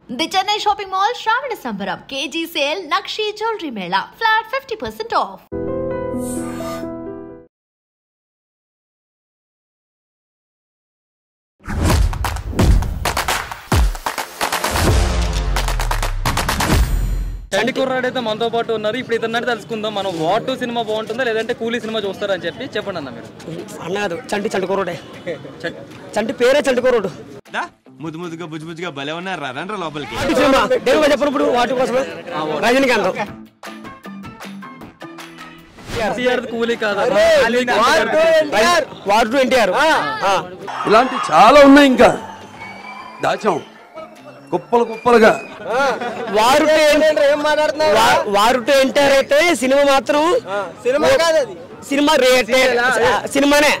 The Chennai Shopping Mall Shravana Sambaram KG Sale Nakshi Jewelry Mela Flat 50% off. చండి కుర్రాడైతే మనతో పాటు ఉన్నారు. ఇప్పుడు ఇతన్ని తెలుసుకుందాం. మనం వార్ 2 సినిమా బాగుంటుందా లేదంటే కూలీ సినిమా చూస్తారని చెప్పి చెప్పండి అన్న. మీరు అన్నది చంటి కుర్రాడే. చంటి పేరే చంటి కుర్రాడు. ముద్దు ముద్దుగా బుజ్జు బుజ్జుగా భలే ఉన్నారు. రండ్రా లోపలికి. చెప్పినప్పుడు వాటి కోసం రజనీకాంత్ కూలీ కాదు, వార్ 2 ఎన్టీఆర్. ఇలాంటి చాలా ఉన్నాయి, ఇంకా దాచాం కుప్పలు కుప్పలుగా. వారు 2 ఎన్టీఆర్ అయితే సినిమా మాత్రం సినిమా కాదు, అది సినిమా సినిమానే.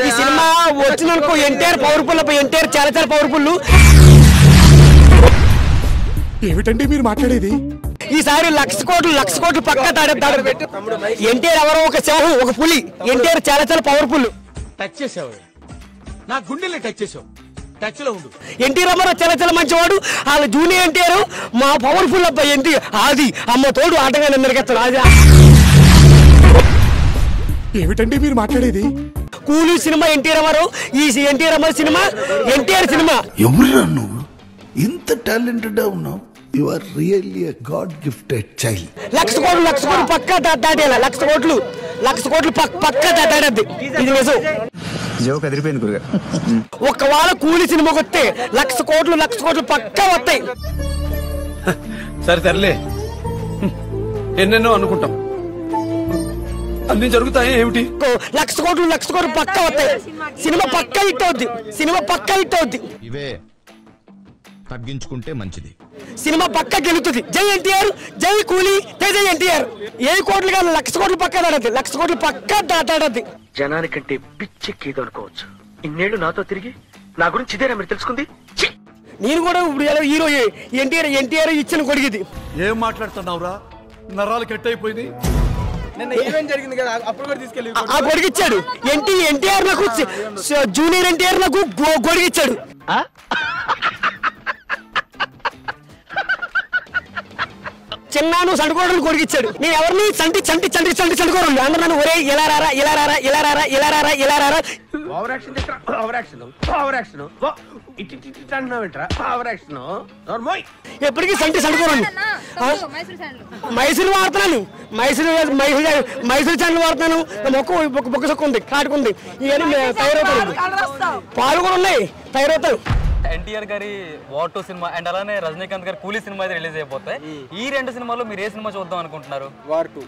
ఈ సినిమా వచ్చిననుకో ఎన్టీఆర్ పవర్ఫుల్, ఎన్టీఆర్ చాలా చాలా పవర్ఫుల్. ఏమిటండి మీరు మాట్లాడేది? ఈసారి లక్ష కోట్లు పక్క తాడెత్తాడు. ఎన్టీఆర్ ఎవరో ఒక సింహం, ఒక పులి. ఎన్టీఆర్ చాలా చాలా పవర్ఫుల్. టచ్ చేసావు, నా గుండెల్ని టచ్ చేసావు. టచ్ లో ఉండు. ఎన్టీ రామారావు చాలా చాలా మంచివాడు. వాళ్ళ జూనియర్ ఎన్టీఆర్ మా పవర్ఫుల్ అబ్బాయి. ఎన్టీ అది అమ్మ తోడు ఆటగా నిన్నరికెత్తాడు. అది ఏమిటండి మీరు మాట్లాడేది? కూలీ సినిమా ఎన్టీ రామారావు, ఈ ఎన్టీ రామారావు సినిమా ఎన్టీఆర్ సినిమా. ఎవరురా నువ్వు? ఇంత టాలెంటెడ్ ఉన్నావు. You are really a god gifted child. Lakh కోట్లు పక్కా దాటేయాలి. లక్ష కోట్లు పక్కా దాటేది. ఇది నిజం. జోక్ అదిరిపోయింది గురుగా. ఒకవేళ కూలీ సినిమాకి వస్తే లక్ష కోట్లు పక్కా వస్తాయి. సరే తరలే, ఎన్నెన్నో అనుకుంటాం, అన్ని జరుగుతాయి. ఏమిటి లక్ష కోట్లు పక్కా వస్తాయి. సినిమా పక్కా హిట్ అవుద్ది. ఇవే తగ్గించుకుంటే మంచిది. సినిమా పక్కా గెలుతుంది. జై ఎన్టీఆర్, జై కూలీ, జై ఎన్టీఆర్. ఏ కోట్లు కాదు, లక్ష కోట్లు పక్కా దాడద్ది. లక్ష కోట్లు పక్కా దాటాడద్ది. జనానికంటే పిచ్చెక్కిది అనుకోవచ్చు. ఇన్నేళ్లు నాతో తిరిగి నా గురించి ఇదేనా మీరు తెలుసుకుంది? నేను కూడా ఇప్పుడు హీరో ఎన్టీఆర్ ఇచ్చిన కొడిగిది. ఏం మాట్లాడుతున్నావురా? నరాలు కట్ అయిపోయింది. ఆ గొడిగిచ్చాడు ఎన్టీఆర్. నాకు జూనియర్ ఎన్టీఆర్ నాకు గొడిగిచ్చాడు. చిన్నాను సండుకోవడానికి కొడిగిచ్చాడు. నేను ఎవరిని చండుకోవడం అందరూ నన్ను ఒరే ఇలా రారా. ఎప్పటికీ సండుకోరండి. మైసూరు వాడుతున్నాను, మైసూరు ఛానల్ వాడుతున్నాను. బొక్క సొక్క ఉంది, కాటుకుంది. ఇవన్నీ తయారవుతారు. పాలు కూడా ఉన్నాయి, తయారవుతారు. ఎన్టీఆర్ గారి వార్ 2 సినిమా అండ్ అలానే రజనీకాంత్ గారి కూలీ సినిమా అయితే రిలీజ్ అయిపోతాయి. ఈ 2 సినిమాల్లో మీరు ఏ సినిమా చూద్దాం అనుకుంటున్నారు? వార్ 2.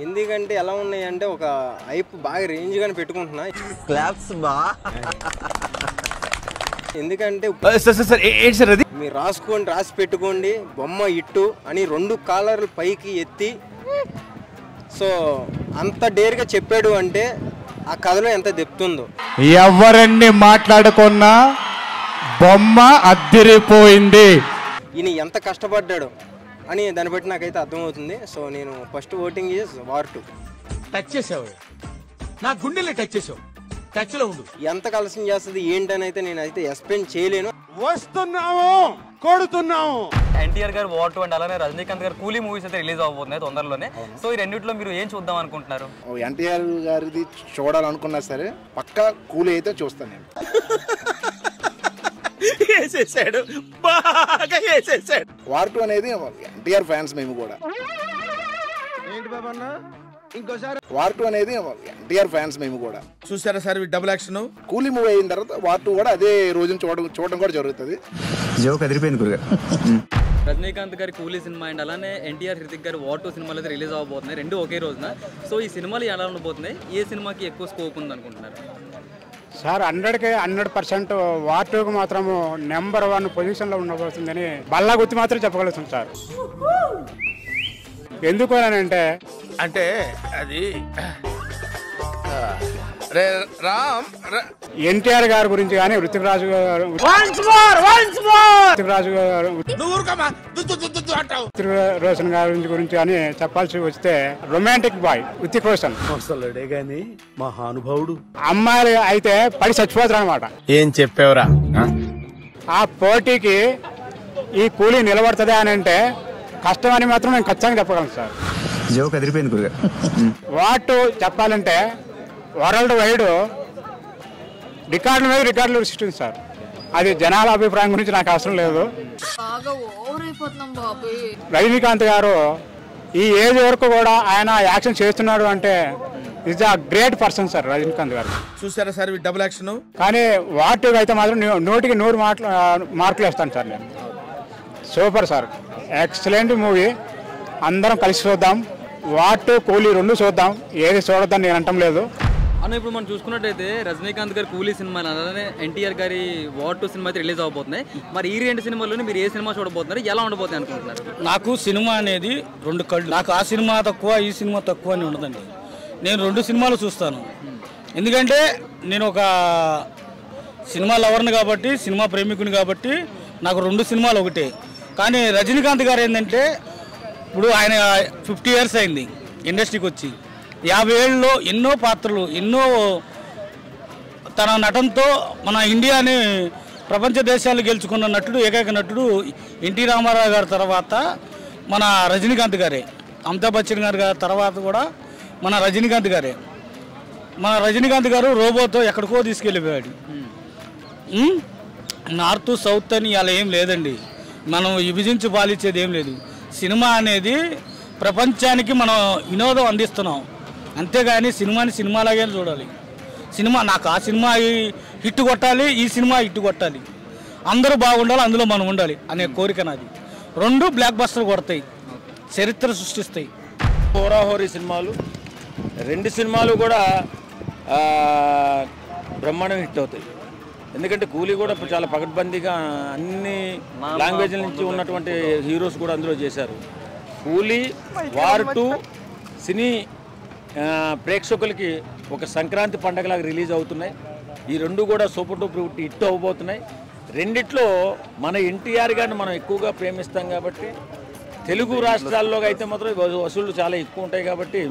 ఎందుకంటే ఎలా ఉన్నాయి అంటే ఒక హైప్ బాగా రేంజ్ గానే పెట్టుకుంటున్నా. క్లాప్స్ బా. ఎందుకంటే అది మీరు రాసి పెట్టుకోండి బొమ్మ ఇట్టు అని 2 కాలర్లు పైకి ఎత్తి. సో అంత డేర్గా చెప్పాడు అంటే ఆ కథలో ఎంత దెప్తుందో. ఎవరన్నీ మాట్లాడుకున్నా బొమ్మ అద్దరిపోయింది. ఈయన ఎంత కష్టపడ్డాడు అని దాన్ని బట్టి నాకైతే అర్థమవుతుంది. సో నేను first voting is war 2. Touch చేసావు, నా గుండెల్ని టచ్ చేసావు. టచ్ లో ఉండు. ఎంత కలసం చేస్తుంది ఏంటని అయితే నేనైతే ఎక్స్ప్లెయిన్ చేయలేను. వస్తున్నాము, కొడుతున్నాము. ఎన్టీఆర్ గారు వార్ 2 అండ్ అలానే రజనీకాంత్ గారు కూలీ మూవీస్ అయితే రిలీజ్ అవబోతున్నాయి తొందరలోనే. సో ఈ రెండిట్లో మీరు ఏం చూద్దాం అనుకుంటున్నారు? ఎన్టీఆర్ గారిది చూడాలనుకున్నా సరే పక్కా కూలీ అయితే చూస్తాను నేను. వార్ 2 అనేది ఎన్టీఆర్ ఫ్యాన్స్ మేము కూడా. వార్ 2 అనేది ఎన్టీఆర్ ఫ్యాన్స్ మేము కూడా. చూసారా సార్ డబుల్ యాక్షన్? కూలీ మూవీ అయిన తర్వాత వార్ 2 కూడా అదే రోజున చూడడం కూడా జరుగుతుంది. జోక్ అదిరిపోయింది గురుగా. రజనీకాంత్ గారి కూలీ సినిమా అండ్ అలానే ఎన్టీఆర్ హృతిక్ గారి వార్ 2 సినిమాలు అయితే రిలీజ్ అవబోతున్నాయి, 2 ఒకే రోజున. సో ఈ సినిమాలు ఎలా ఉండబోతున్నాయి? ఏ సినిమాకి ఎక్కువ స్కోప్ ఉంది అనుకుంటున్నారు? సార్ 100% వార్ 2కి మాత్రము నెంబర్ 1 పొజిషన్లో ఉండబోతుందని బల్లా గుర్తు మాత్రం చెప్పగలుగుతుంది సార్. ఎందుకు అంటే అది ఎన్టీఆర్ గారి గురించి కానీ ఋతిక్ రాజు గారు రోషన్ గారి గురించి కానీ చెప్పాల్సి వస్తే రొమాంటిక్ బాయ్ ఋతిక్ రోషన్ అసలుడే గాని మహానుభావుడు. అమ్మాయిలు అయితే పడి చచ్చిపోతారు అనమాట. ఏం చెప్పావురా? ఆ పోటీకి ఈ కూలీ నిలబడుతుంది అని అంటే కష్టం అని మాత్రం నేను ఖచ్చితంగా చెప్పగలను సార్. జోక్ అదిరిపోయింది గురుగా. వాటు చెప్పాలంటే వరల్డ్ వైడ్ రికార్డుల మీద రికార్డులు సృష్టింది సార్. అది జనాల అభిప్రాయం గురించి నాకు అవసరం లేదు. రజనీకాంత్ గారు ఈ ఏజ్ వరకు కూడా ఆయన యాక్షన్ చేస్తున్నాడు అంటే is a great person sir Rajinikanth గారు. చూసారా సార్ డబుల్ యాక్షన్? కానీ వాటికి అయితే మాత్రం 100కి 100 మార్కులు వేస్తాను సార్ నేను. Super sir, excellent movie. అందరం కలిసి చూద్దాం. వాటు కూలీ 2 చూద్దాం, ఏది చూడొద్దని నేను అంటం లేదు. అన్న ఇప్పుడు మనం చూసుకున్నట్టయితే రజనీకాంత్ గారి కూలీ సినిమాలు అలానే ఎన్టీఆర్ గారి వార్ 2 సినిమా అయితే రిలీజ్ అవబోతున్నాయి. మరి ఈ 2 సినిమాల్లోనే మీరు ఏ సినిమా చూడబోతున్నారు, ఎలా ఉండబోతుంది అనుకుంటున్నారు? నాకు సినిమా అనేది 2 కళ్ళు. నాకు ఆ సినిమా తక్కువ ఈ సినిమా తక్కువ అని ఉండదండి. నేను 2 సినిమాలు చూస్తాను. ఎందుకంటే నేను ఒక సినిమా లవర్ని కాబట్టి, సినిమా ప్రేమికుని కాబట్టి నాకు 2 సినిమాలు ఒకటే. కానీ రజనీకాంత్ గారు ఏంటంటే ఇప్పుడు ఆయన 50 years అయింది ఇండస్ట్రీకి వచ్చి. 50 ఏళ్ళలో ఎన్నో పాత్రలు, ఎన్నో తన నటనతో మన ఇండియాని ప్రపంచ దేశాలు గెలుచుకున్న నటుడు, ఏకైక నటుడు ఎన్టీ రామారావు గారి తర్వాత మన రజనీకాంత్ గారే. అమితాబ్ బచ్చన్ గారి తర్వాత కూడా మన రజనీకాంత్ గారే. మన రజనీకాంత్ గారు రోబోతో ఎక్కడికో తీసుకెళ్ళిపోయాడు. నార్త్ సౌత్ అని అలా ఏం లేదండి. మనం విభజించి పాలించేది ఏం లేదు. సినిమా అనేది ప్రపంచానికి మనం వినోదం అందిస్తున్నాం, అంతేగాని సినిమాని సినిమాలాగే చూడాలి. సినిమా నాకు ఆ సినిమా హిట్ కొట్టాలి, ఈ సినిమా హిట్ కొట్టాలి, అందరూ బాగుండాలి, అందులో మనం ఉండాలి అనే కోరిక నాది. 2 బ్లాక్ బస్టర్ కొడతాయి, చరిత్ర సృష్టిస్తాయి. హోరాహోరీ సినిమాలు 2 సినిమాలు కూడా బ్రహ్మాండం హిట్ అవుతాయి. ఎందుకంటే కూలీ కూడా చాలా పకడ్బందీగా అన్ని లాంగ్వేజ్ల నుంచి ఉన్నటువంటి హీరోస్ కూడా అందులో చేశారు. కూలీ, వార్ 2 సినీ ప్రేక్షకులకి ఒక సంక్రాంతి పండగలాగా రిలీజ్ అవుతున్నాయి. ఈ 2 కూడా సూపర్ డూపర్ హిట్ అవ్వబోతున్నాయి. రెండిట్లో మన ఎన్టీఆర్ గారిని మనం ఎక్కువగా ప్రేమిస్తాం కాబట్టి, తెలుగు రాష్ట్రాల్లో అయితే మాత్రం వసూళ్లు చాలా ఎక్కువ ఉంటాయి కాబట్టి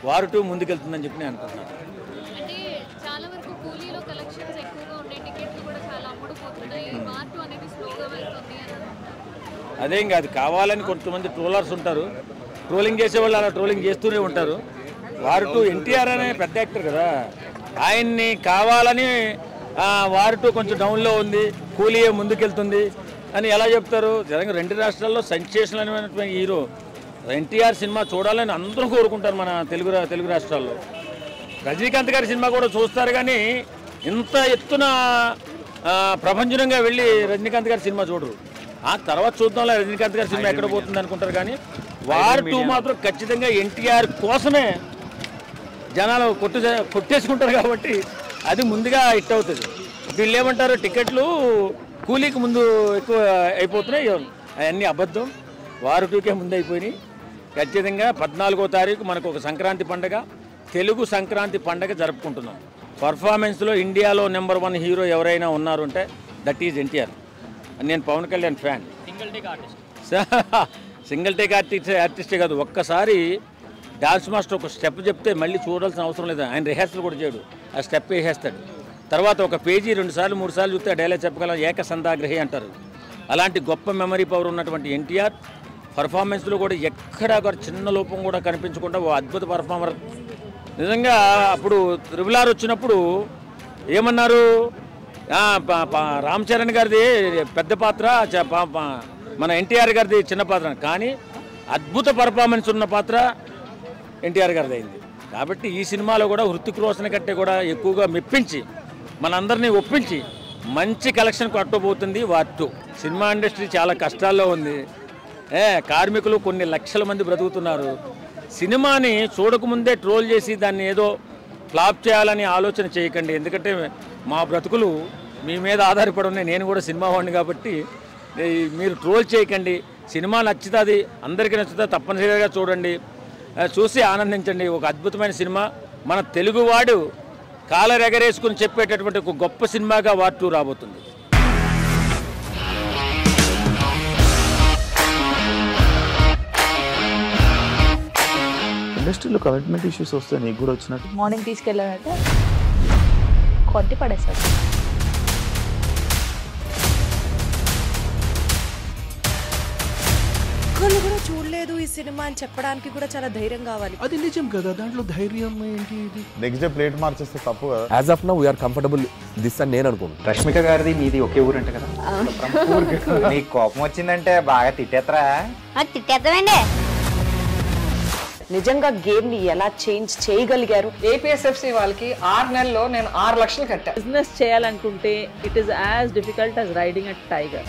వార్ 2 ముందుకెళ్తుందని చెప్పి నేను అనుకుంటున్నాను. అదేం కాదు, కావాలని కొంతమంది ట్రోలర్స్ ఉంటారు, ట్రోలింగ్ చేసేవాళ్ళు అలా ట్రోలింగ్ చేస్తూనే ఉంటారు. వార్ 2 ఎన్టీఆర్ అనే పెద్ద యాక్టర్ కదా, ఆయన్ని కావాలని వార్ 2 కొంచెం డౌన్లో ఉంది, కూలీయే ముందుకెళ్తుంది అని ఎలా చెప్తారు? జరంగా 2 రాష్ట్రాల్లో సెన్సేషనల్ అయినటువంటి హీరో ఎన్టీఆర్ సినిమా చూడాలని అందరూ కోరుకుంటారు మన తెలుగు రాష్ట్రాల్లో. రజనీకాంత్ గారి సినిమా కూడా చూస్తారు, కానీ ఇంత ఎత్తున ప్రపంచంగా వెళ్ళి రజనీకాంత్ గారి సినిమా చూడరు. ఆ తర్వాత చూద్దాంలో రజనీకాంత్ గారి సినిమా ఎక్కడ పోతుంది అనుకుంటారు. కానీ వార్ 2 మాత్రం ఖచ్చితంగా ఎన్టీఆర్ కోసమే జనాలు కొట్టేసుకుంటారు కాబట్టి అది ముందుగా హిట్ అవుతుంది. వీళ్ళు ఏమంటారు, టికెట్లు కూలీకి ముందు ఎక్కువ అయిపోతున్నాయి, అవన్నీ అబద్ధం. వార్ 2కే ముందు అయిపోయినాయి. ఖచ్చితంగా 14వ తారీఖు మనకు ఒక సంక్రాంతి పండుగ, తెలుగు సంక్రాంతి పండుగ జరుపుకుంటున్నాం. పర్ఫార్మెన్స్లో ఇండియాలో నెంబర్ 1 హీరో ఎవరైనా ఉన్నారు అంటే దట్ ఈజ్ ఎన్టీఆర్. నేను Pawan Kalyan fan. Single take ఆర్టిస్టే కాదు, ఒక్కసారి డాన్స్ మాస్టర్ ఒక స్టెప్ చెప్తే మళ్ళీ చూడాల్సిన అవసరం లేదు. ఆయన రిహార్సల్ కూడా చేయడు, ఆ స్టెప్ వేసేస్తాడు. తర్వాత ఒక పేజీ 2 సార్లు 3 సార్లు చూస్తే డైలాగ్ చెప్పగలం, ఏకసంధాగ్రహి అంటారు. అలాంటి గొప్ప మెమరీ పవర్ ఉన్నటువంటి ఎన్టీఆర్ పర్ఫార్మెన్స్లో కూడా ఎక్కడా ఒక చిన్న లోపం కూడా కనిపించకుండా ఓ అద్భుత పర్ఫార్మర్. నిజంగా అప్పుడు RRR వచ్చినప్పుడు ఏమన్నారు, రామ్ చరణ్ గారిది పెద్ద పాత్ర, మన ఎన్టీఆర్ గారిది చిన్న పాత్ర, కానీ అద్భుత పర్ఫార్మెన్స్ ఉన్న పాత్ర ఎన్టీఆర్ గారిది అయింది. కాబట్టి ఈ సినిమాలో కూడా హృతిక్ రోషన్ కంటే కూడా ఎక్కువగా మెప్పించి మనందరినీ ఒప్పించి మంచి కలెక్షన్ కొట్టబోతుంది వార్ 2. సినిమా ఇండస్ట్రీ చాలా కష్టాల్లో ఉంది. కార్మికులు కొన్ని లక్షల మంది బ్రతుకుతున్నారు. సినిమాని చూడకముందే ట్రోల్ చేసి దాన్ని ఏదో ఫ్లాప్ చేయాలని ఆలోచన చేయకండి. ఎందుకంటే మా బ్రతుకులు మీ మీద ఆధారపడి ఉన్నాయి. నేను కూడా సినిమా వాడిని కాబట్టి మీరు ట్రోల్ చేయకండి. సినిమా నచ్చుతుంది, అందరికీ నచ్చుతుంది, తప్పనిసరిగా చూడండి, చూసి ఆనందించండి. ఒక అద్భుతమైన సినిమా. మన తెలుగువాడు కాలర్ ఎగరేసుకుని చెప్పేటటువంటి ఒక గొప్ప సినిమాగా వార్ 2 రాబోతుంది. ఇండస్ట్రీలో కమిట్మెంట్ ఇష్యూస్ వస్తే నీకు కూడా వచ్చినట్టు మార్నింగ్ తీసుకెళ్ళాడంటే కొట్టి పడేస్తాడు. ఒక్కళ్ళు కూడా చూడలేదు ఈ సినిమా అని చెప్పడానికి కూడా చాలా ధైర్యం కావాలి. అది నిజం కదా, దాంట్లో ధైర్యం ఏంటి? ఇది నెక్స్ట్ డే ప్లేట్ మార్చేస్తే తప్పు కదా. As of now we're comfortable this అని నేను అనుకుంటున్నాను. రష్మిక గారిది మీది ఒకే ఊరు అంటే కదా. మీకు కోపం వచ్చిందంటే బాగా తిట్టేత్తరా? తిట్టేద్దామండి. నిజంగా గేమ్ ని ఎలా చేంజ్ చేయగలిగారు? ఏపీఎస్ఎఫ్సి వాళ్ళకి 6 నెలల్లో నేను 6 లక్షలు కట్టా. బిజినెస్ చేయాలనుకుంటే it is as difficult as riding a tiger.